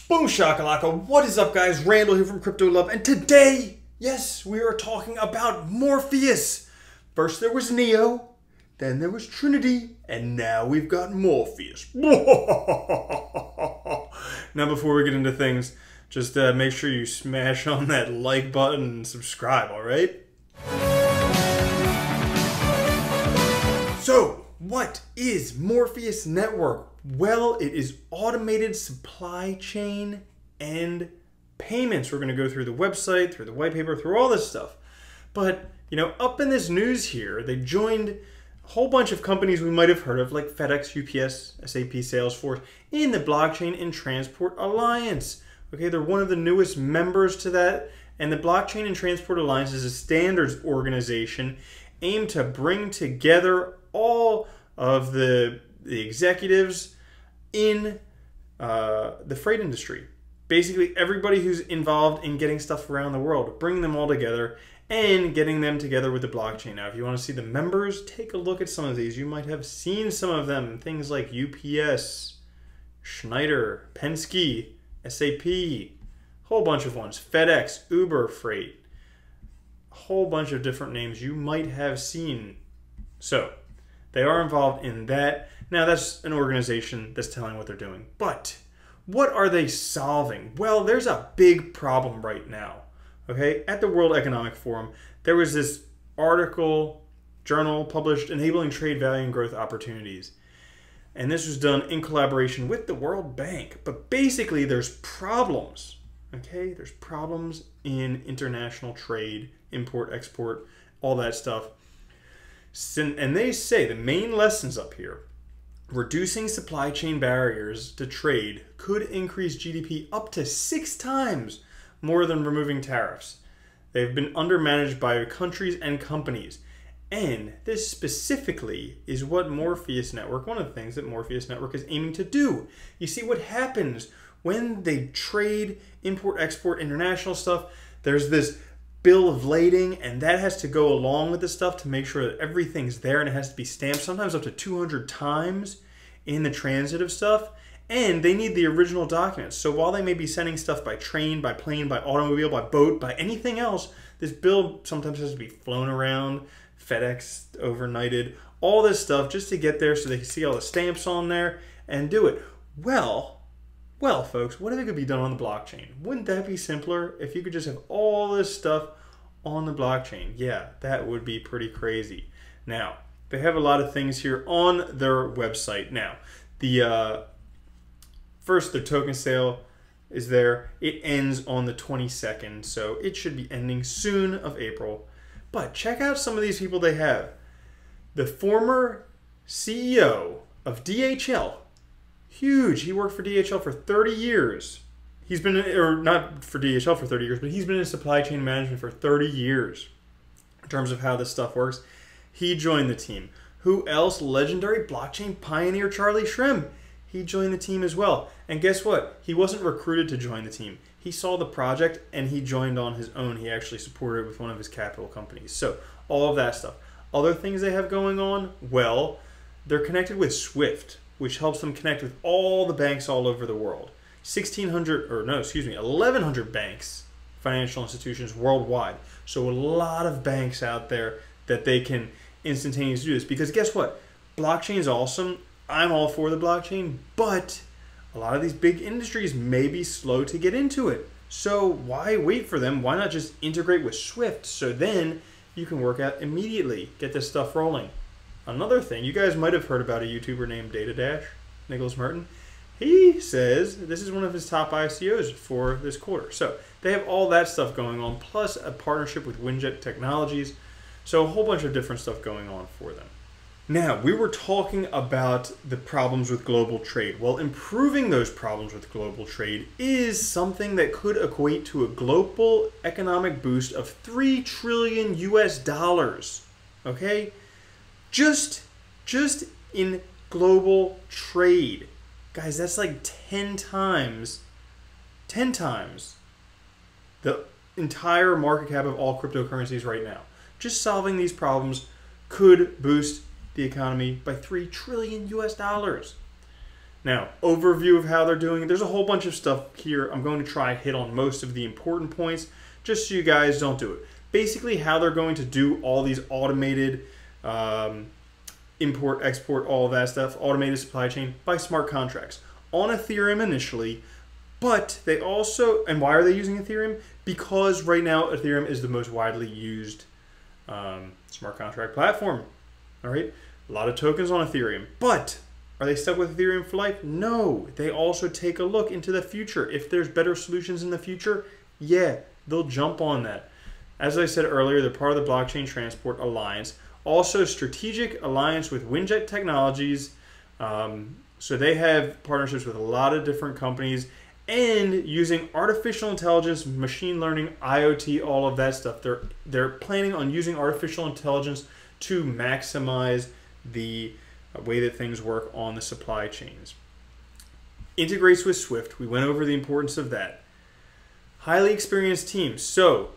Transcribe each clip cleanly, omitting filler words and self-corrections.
Boom shakalaka, what is up guys? Randall here from Crypto Love, and today, yes, we are talking about Morpheus. First there was Neo, then there was Trinity, and now we've got Morpheus. Now before we get into things, just make sure you smash on that like button and subscribe, alright? So, what is Morpheus Network? Well, it is automated supply chain and payments. We're going to go through the website, through the white paper, through all this stuff. But, you know, up in this news here, they joined a whole bunch of companies we might have heard of, like FedEx, UPS, SAP, Salesforce, in the Blockchain and Transport Alliance. Okay, they're one of the newest members to that. And the Blockchain and Transport Alliance is a standards organization aimed to bring together all of the executives in the freight industry. Basically, everybody who's involved in getting stuff around the world, bringing them all together and getting them together with the blockchain. Now, if you want to see the members, take a look at some of these. You might have seen some of them. Things like UPS, Schneider, Penske, SAP, a whole bunch of ones. FedEx, Uber Freight, a whole bunch of different names you might have seen. So, they are involved in that. Now, that's an organization that's telling what they're doing. But what are they solving? Well, there's a big problem right now. Okay, at the World Economic Forum, there was this article, journal published, Enabling Trade Value and Growth Opportunities. And this was done in collaboration with the World Bank. But basically, there's problems. Okay, there's problems in international trade, import, export, all that stuff. And they say the main lessons up here: reducing supply chain barriers to trade could increase GDP up to 6 times more than removing tariffs. They've been undermanaged by countries and companies. And this specifically is what Morpheus Network, one of the things that Morpheus Network is aiming to do. You see, what happens when they trade, import, export, international stuff, there's this bill of lading, and that has to go along with the stuff to make sure that everything's there, and it has to be stamped sometimes up to 200 times in the transit of stuff, and they need the original documents. So while they may be sending stuff by train, by plane, by automobile, by boat, by anything else, this bill sometimes has to be flown around, FedEx overnighted, all this stuff just to get there so they can see all the stamps on there and do it. Well, folks, what if it could be done on the blockchain? Wouldn't that be simpler if you could just have all this stuff on the blockchain? Yeah, that would be pretty crazy. Now, they have a lot of things here on their website. Now, the first, their token sale is there. It ends on the 22nd, so it should be ending soon of April. But check out some of these people they have. The former CEO of DHL. Huge. He worked for DHL for 30 years. He's been, or not for DHL for 30 years, but he's been in supply chain management for 30 years in terms of how this stuff works. He joined the team. Who else? Legendary blockchain pioneer Charlie Shrem. He joined the team as well. And guess what? He wasn't recruited to join the team. He saw the project and he joined on his own. He actually supported it with one of his capital companies. So all of that stuff. Other things they have going on? Well, they're connected with Swift, which helps them connect with all the banks all over the world. 1,100 banks, financial institutions worldwide. So a lot of banks out there that they can instantaneously do this. Because guess what? Blockchain is awesome. I'm all for the blockchain, but a lot of these big industries may be slow to get into it. So why wait for them? Why not just integrate with Swift? So then you can work out immediately, get this stuff rolling. Another thing, you guys might have heard about a YouTuber named DataDash, Nicholas Merton. He says this is one of his top ICOs for this quarter. So they have all that stuff going on, plus a partnership with Winjet Technologies. So a whole bunch of different stuff going on for them. Now, we were talking about the problems with global trade. Well, improving those problems with global trade is something that could equate to a global economic boost of $3 trillion US. Okay? Just in global trade. Guys, that's like 10 times the entire market cap of all cryptocurrencies right now. Just solving these problems could boost the economy by $3 trillion US. Now, overview of how they're doing it. There's a whole bunch of stuff here. I'm going to try hit on most of the important points just so you guys don't do it. Basically, how they're going to do all these automated import, export, all of that stuff, automated supply chain by smart contracts on Ethereum initially, but they also, and why are they using Ethereum? Because right now Ethereum is the most widely used smart contract platform. All right, a lot of tokens on Ethereum, but are they stuck with Ethereum for life? No, they also take a look into the future. If there's better solutions in the future, yeah, they'll jump on that. As I said earlier, they're part of the Blockchain Transport Alliance. Also, strategic alliance with Windjet Technologies. So they have partnerships with a lot of different companies and using artificial intelligence, machine learning, IoT, all of that stuff. They're planning on using artificial intelligence to maximize the way that things work on the supply chains. Integrates with Swift. We went over the importance of that. Highly experienced team. So,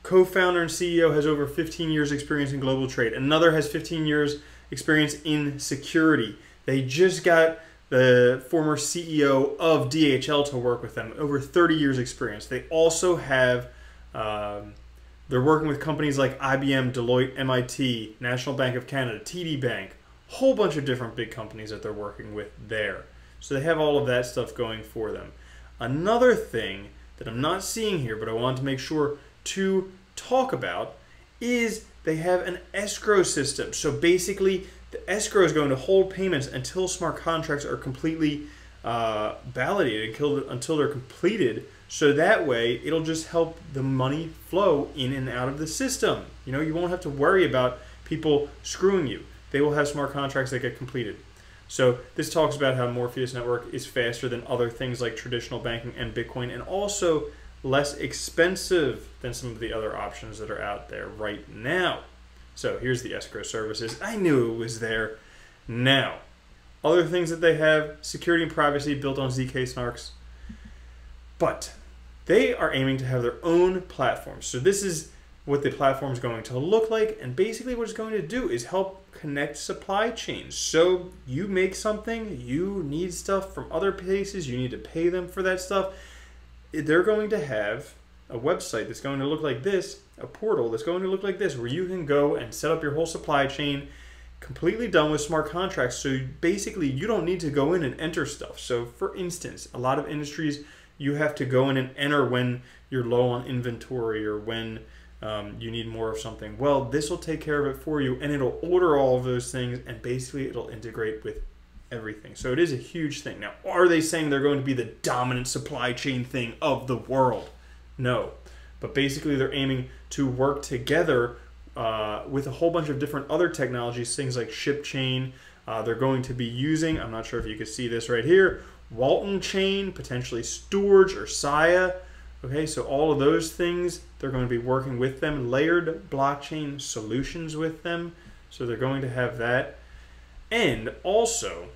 co-founder and CEO has over 15 years experience in global trade. Another has 15 years experience in security. They just got the former CEO of DHL to work with them. Over 30 years experience. They also have, they're working with companies like IBM, Deloitte, MIT, National Bank of Canada, TD Bank, whole bunch of different big companies that they're working with there. So they have all of that stuff going for them. Another thing that I'm not seeing here, but I wanted to make sure to talk about, is they have an escrow system. So basically, the escrow is going to hold payments until smart contracts are completely validated, until they're completed. So that way, it'll just help the money flow in and out of the system. You know, you won't have to worry about people screwing you. They will have smart contracts that get completed. So this talks about how Morpheus Network is faster than other things like traditional banking and Bitcoin, and also less expensive than some of the other options that are out there right now. So here's the escrow services. I knew it was there. Now, other things that they have, security and privacy built on ZK snarks. But they are aiming to have their own platform. So this is what the platform is going to look like, and basically what it's going to do is help connect supply chains. So you make something, you need stuff from other places, you need to pay them for that stuff. They're going to have a website that's going to look like this, a portal that's going to look like this, where you can go and set up your whole supply chain, completely done with smart contracts. So basically you don't need to go in and enter stuff. So for instance, a lot of industries, you have to go in and enter when you're low on inventory or when you need more of something. Well, this will take care of it for you, and it'll order all of those things, and basically it'll integrate with everything. So it is a huge thing. Now, are they saying they're going to be the dominant supply chain thing of the world? No. But basically they're aiming to work together with a whole bunch of different other technologies, things like ship chain. They're going to be using, I'm not sure if you can see this right here, Walton chain, potentially Storage or Saya. Okay, so all of those things, they're going to be working with them, layered blockchain solutions with them. So they're going to have that. And also,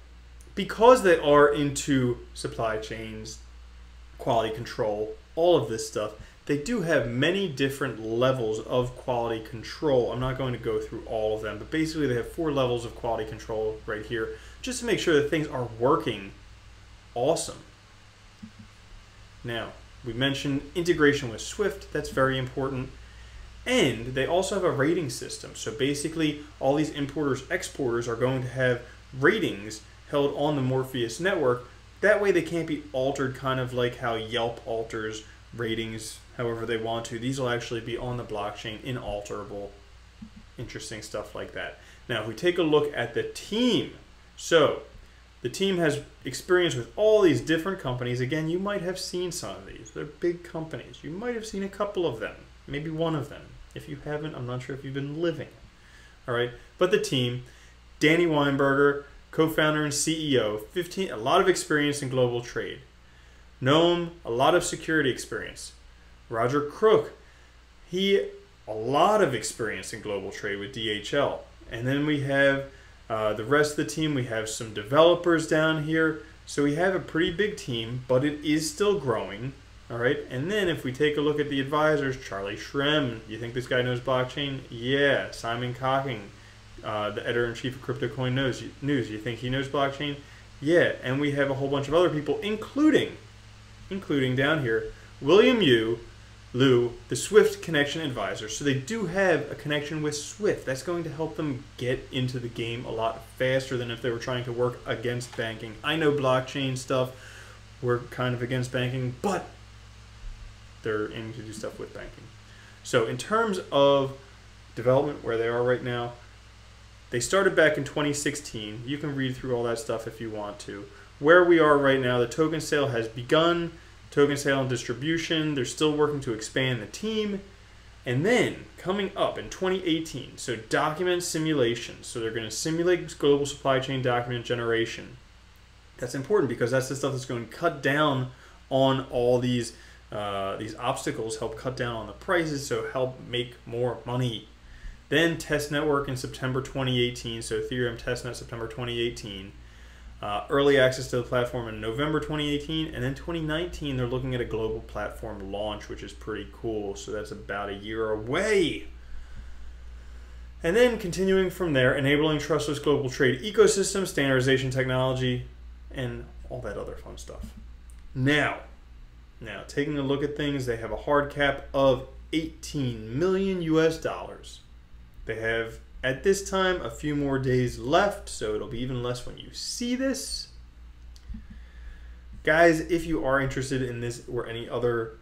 because they are into supply chains, quality control, all of this stuff, they do have many different levels of quality control. I'm not going to go through all of them, but basically they have 4 levels of quality control right here, just to make sure that things are working awesome. Now, we mentioned integration with Swift. That's very important. And they also have a rating system. So basically, all these importers, exporters are going to have ratings held on the Morpheus network. That way they can't be altered, kind of like how Yelp alters ratings however they want to. These will actually be on the blockchain, inalterable. Interesting stuff like that. Now, if we take a look at the team. So the team has experience with all these different companies. Again, you might have seen some of these. They're big companies. You might have seen a couple of them, maybe one of them. If you haven't, I'm not sure if you've been living. All right, but the team, Danny Weinberger, co-founder and CEO, a lot of experience in global trade. Noam, a lot of security experience. Roger Crook, a lot of experience in global trade with DHL. And then we have the rest of the team. We have some developers down here. So we have a pretty big team, but it is still growing. All right. And then if we take a look at the advisors, Charlie Shrem, you think this guy knows blockchain? Yeah. Simon Cocking, the editor-in-chief of Crypto Coin News. You think he knows blockchain? Yeah, and we have a whole bunch of other people, including down here, William Liu, the Swift Connection Advisor. So they do have a connection with Swift. That's going to help them get into the game a lot faster than if they were trying to work against banking. I know blockchain stuff, we're kind of against banking, but they're aiming to do stuff with banking. So in terms of development, where they are right now, they started back in 2016. You can read through all that stuff if you want to. Where we are right now, the token sale has begun. Token sale and distribution, they're still working to expand the team. And then coming up in 2018, so document simulation. So they're going to simulate global supply chain document generation. That's important because that's the stuff that's going to cut down on all these obstacles, help cut down on the prices, so help make more money. Then test network in September 2018, so Ethereum testnet September 2018. Early access to the platform in November 2018, and then 2019 they're looking at a global platform launch, which is pretty cool. So that's about a year away. And then continuing from there, enabling trustless global trade ecosystem, standardization technology, and all that other fun stuff. Now taking a look at things, they have a hard cap of 18 million US dollars. They have, at this time, a few more days left, so it'll be even less when you see this. Guys, if you are interested in this or any other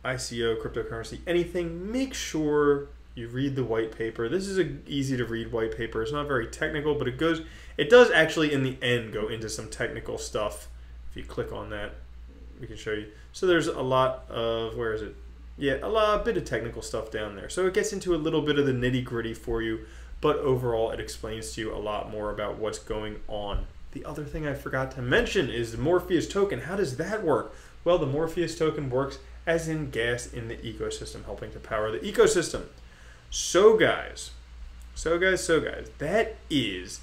ICO, cryptocurrency, anything, make sure you read the white paper. This is an easy to read white paper. It's not very technical, but it does actually in the end go into some technical stuff. If you click on that, we can show you. So there's a lot of, where is it? Yeah, a bit of technical stuff down there. So it gets into a little bit of the nitty gritty for you. But overall, it explains to you a lot more about what's going on. The other thing I forgot to mention is the Morpheus token. How does that work? Well, the Morpheus token works as in gas in the ecosystem, helping to power the ecosystem. So guys, that is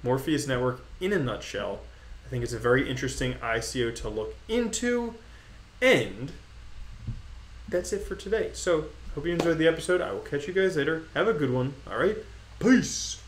Morpheus Network in a nutshell. I think it's a very interesting ICO to look into. And that's it for today. So, hope you enjoyed the episode. I will catch you guys later. Have a good one. All right. Peace.